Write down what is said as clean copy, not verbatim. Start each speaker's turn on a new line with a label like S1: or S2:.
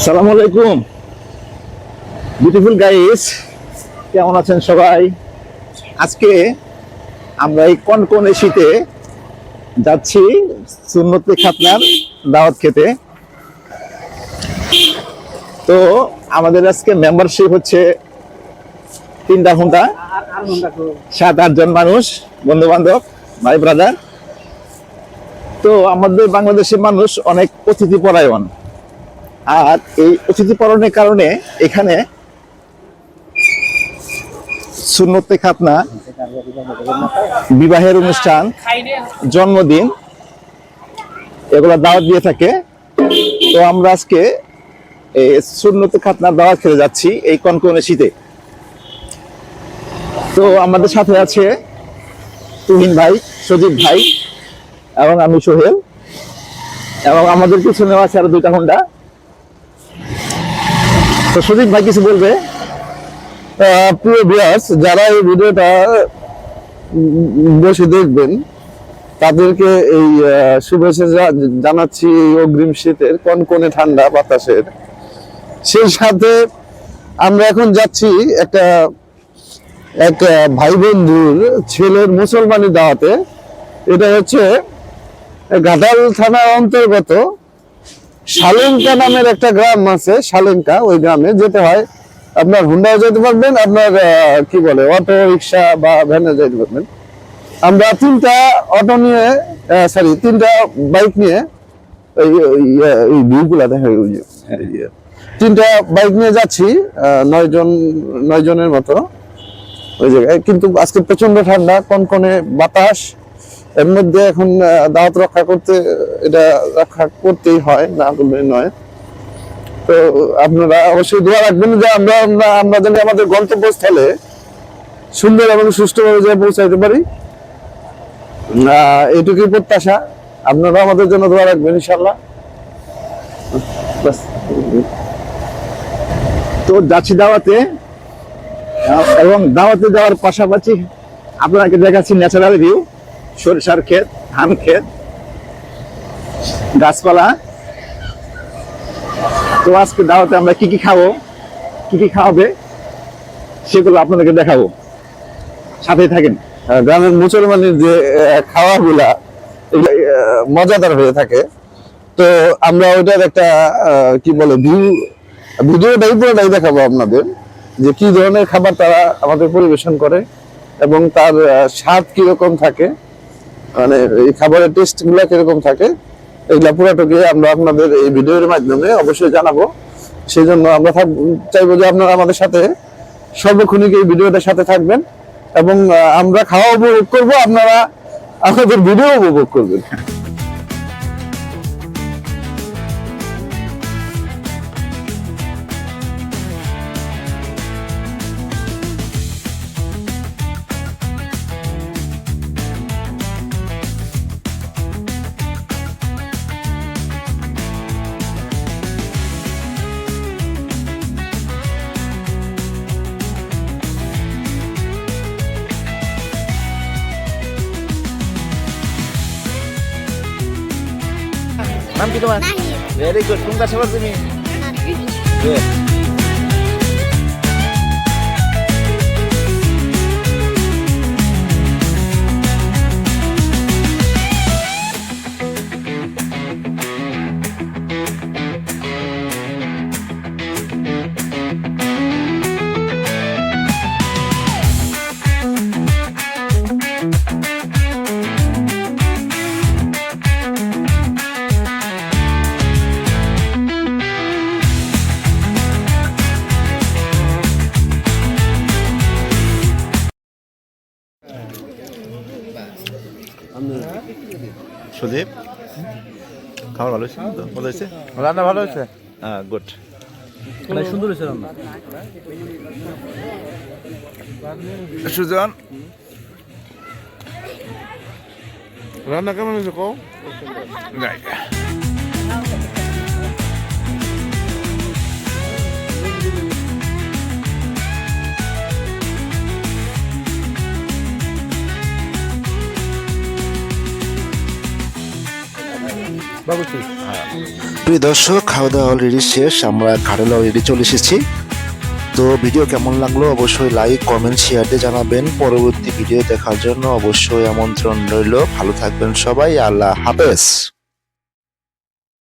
S1: আসসালামু আলাইকুম beautiful guys, কেমন আছেন সবাই? আজকে আমরা এই কনকনে শীতে যাচ্ছি সুন্নতে খাতনার দাওয়াত খেতে। তো আমাদের আজকে মেম্বারশিপ হচ্ছে 3টা ঘন্টা, 7-8 জন মানুষ, বন্ধু বান্ধব, ভাই ব্রাদার। তো আমাদের বাংলাদেশের মানুষ অনেক অতিথি পরায়ণ, আর এই অতিথি পরায়ণের কারণে এখানে সুন্নতে খাতনা, বিবাহের অনুষ্ঠান, জন্মদিন এগুলো দাওয়াত দিয়ে থাকে। তো আমরা আজকে এই সুন্নতে খাতনার দাওয়াত খেতে যাচ্ছি এই কনকনে শীতে। তো আমাদের সাথে আছে তুহিন ভাই, সজীব ভাই এবং আমি সোহেল, এবং আমাদের পিছনে আছে আরো 2টা হোন্ডা। তো সজীব ভাই কিছু বলবে।
S2: প্রিয় ভিউয়ার্স, যারা এই ভিডিওটা বসে দেখবেন তাদেরকে এই শুভেচ্ছা জানাচ্ছি এই অগ্রিম শীতের কনকনে ঠান্ডা বাতাসের। সেই সাথে আমরা এখন যাচ্ছি এক ভাই বন্ধুর ছেলের মুসলমানি দাওয়াতে। এটা হচ্ছে ঘাটাল থানার অন্তর্গত শালেঙ্কা নামের একটা গ্রাম আছে, শালেঙ্কা। ওই গ্রামে যেতে হয়, আপনার হুন্ডাও যেতে পারবেন, আপনার কি বলে অটো রিক্সা বা ভ্যানে যেতে পারবেন। আমরা 3টা অটো নিয়ে, তিনটা বাইক নিয়ে, এই ভিউগুলা দেখা, 3টা বাইক নিয়ে যাচ্ছি, 9 জনের মতো ওই জায়গায়। কিন্তু আজকে প্রচন্ড ঠান্ডা, কনকনে বাতাস, এর মধ্যে এখন দাওয়াত রক্ষা করতেই হয়, না করলে নয়। তো আপনারা অবশ্যই দোয়া রাখবেন যে আমরা যেন আমাদের গন্তব্যস্থলে সুন্দর এবং সুষ্ঠুভাবে যে পৌঁছাইতে পারি, এটুকুই প্রত্যাশা। আপনারা আমাদের জন্য দোয়া রাখবেন ইনশাআল্লাহ।
S1: তো যাচ্ছি দাওয়াতে, এবং দাওয়াতে যাওয়ার পাশাপাশি আপনাকে দেখাচ্ছি ন্যাচারাল ভিউ, সরিষার ক্ষেত, ধান ক্ষেত, গাছপালা। তো আজকে দাওয়াতে আমরা কি কি খাবো, কি কি খাওয়াবে সেগুলো আপনাদেরকে দেখাবো, সাথেই থাকেন।
S2: গ্রামের মুসলমানের যে খাওয়াগুলা মজাদার হয়ে থাকে। তো আমরা ওইটার একটা কি বলে ভিডিওটাই পুরোটাই দেখাবো আপনাদের, যে কি ধরনের খাবার তারা আমাদের পরিবেশন করে এবং তার স্বাদ কিরকম থাকে, মানে এই খাবারের টেস্ট গুলা কিরকম থাকে, এগুলা পুরোটাকে আমরা আপনাদের এই ভিডিওর মাধ্যমে অবশ্যই জানাবো। সেই জন্য আমরা চাইবো যে আপনারা আমাদের সাথে সর্বক্ষণিক এই ভিডিওটার সাথে থাকবেন, এবং আমরা খাওয়া উপভোগ করবো, আপনারা আমাদের ভিডিও উপভোগ করবেন।
S1: নাম কি তোমার? Very good. কোন ক্লাসে পড়ো তুমি? সুদীপ, খাবার ভালো হয়েছে তো? ভালো হয়েছে,
S2: রান্না ভালো হয়েছে?
S1: হ্যাঁ, গুড,
S2: সুন্দর হয়েছে রান্না।
S1: সুজন,
S2: রান্না কেমন হয়েছে কও? বাবু
S3: প্রিয় দর্শক, খাওয়া দাওয়া অলরেডি শেষ, আমরা ঘাটালে অলরেডি চলে এসেছি। তো ভিডিও কেমন লাগলো অবশ্যই লাইক কমেন্ট শেয়ার দিয়ে জানাবেন। পরবর্তী ভিডিও দেখার জন্য অবশ্যই আমন্ত্রণ রইল। ভালো থাকবেন সবাই, আল্লাহ হাফেজ।